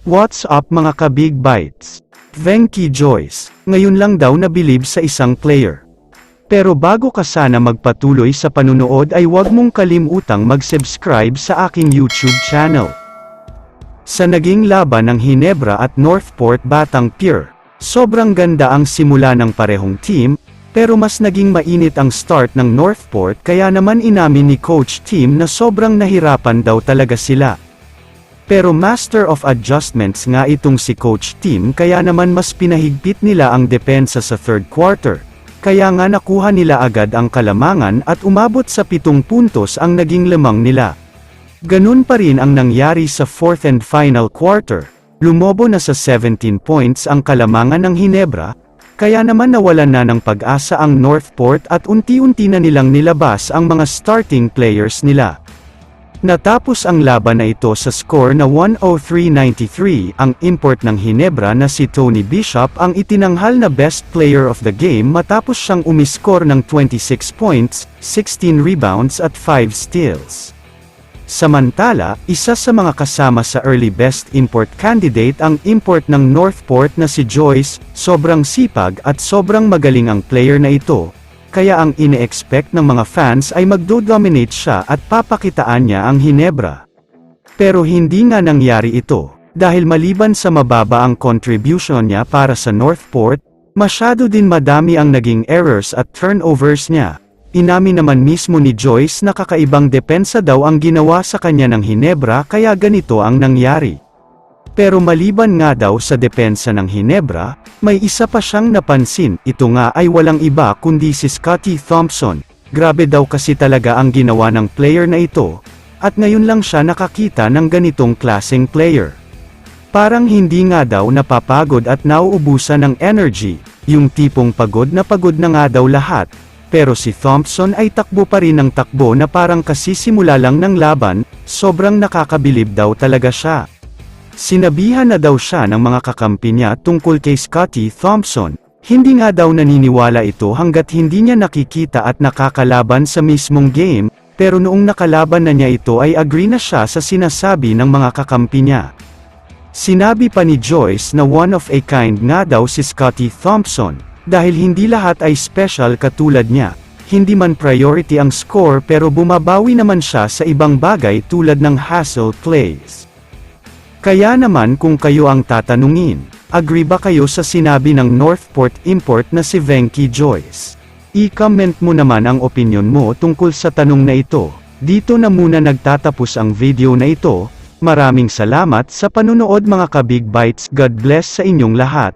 What's up mga ka-Big Bites? Venky Joyce, ngayon lang daw nabilib sa isang player. Pero bago ka sana magpatuloy sa panunood ay huwag mong kalimutang mag-subscribe sa aking YouTube channel. Sa naging laban ng Ginebra at Northport Batang Pier, sobrang ganda ang simula ng parehong team, pero mas naging mainit ang start ng Northport kaya naman inamin ni Coach Tim na sobrang nahirapan daw talaga sila. Pero master of adjustments nga itong si Coach Tim kaya naman mas pinahigpit nila ang depensa sa third quarter. Kaya nga nakuha nila agad ang kalamangan at umabot sa 7 puntos ang naging lamang nila. Ganun pa rin ang nangyari sa fourth and final quarter. Lumobo na sa 17 points ang kalamangan ng Ginebra, kaya naman nawalan na ng pag-asa ang Northport at unti-unti na nilang nilabas ang mga starting players nila. Natapos ang laban na ito sa score na 103-93, ang import ng Ginebra na si Tony Bishop ang itinanghal na best player of the game matapos siyang umiskor ng 26 points, 16 rebounds at 5 steals. Samantala, isa sa mga kasama sa early best import candidate ang import ng Northport na si Joyce, sobrang sipag at sobrang magaling ang player na ito. Kaya ang ine-expect ng mga fans ay magdo-dominate siya at papakitaan niya ang Ginebra. Pero hindi nga nangyari ito, dahil maliban sa mababa ang contribution niya para sa Northport, masyado din madami ang naging errors at turnovers niya. Inamin naman mismo ni Joyce na kakaibang depensa daw ang ginawa sa kanya ng Ginebra kaya ganito ang nangyari. Pero maliban nga daw sa depensa ng Ginebra, may isa pa siyang napansin, ito nga ay walang iba kundi si Scottie Thompson. Grabe daw kasi talaga ang ginawa ng player na ito, at ngayon lang siya nakakita ng ganitong klaseng player. Parang hindi nga daw napapagod at nauubusan ng energy, yung tipong pagod na nga daw lahat, pero si Thompson ay takbo pa rin ng takbo na parang kasisimula lang ng laban, sobrang nakakabilib daw talaga siya. Sinabihan na daw siya ng mga kakampi niya tungkol kay Scottie Thompson, hindi nga daw naniniwala ito hanggat hindi niya nakikita at nakakalaban sa mismong game, pero noong nakalaban na niya ito ay agree na siya sa sinasabi ng mga kakampi niya. Sinabi pa ni Joyce na one of a kind nga daw si Scottie Thompson, dahil hindi lahat ay special katulad niya, hindi man priority ang score pero bumabawi naman siya sa ibang bagay tulad ng hustle plays. Kaya naman kung kayo ang tatanungin, agree ba kayo sa sinabi ng Northport import na si Venky Joyce? I-comment mo naman ang opinion mo tungkol sa tanong na ito. Dito na muna nagtatapos ang video na ito. Maraming salamat sa panunood mga ka-Big Bites. God bless sa inyong lahat.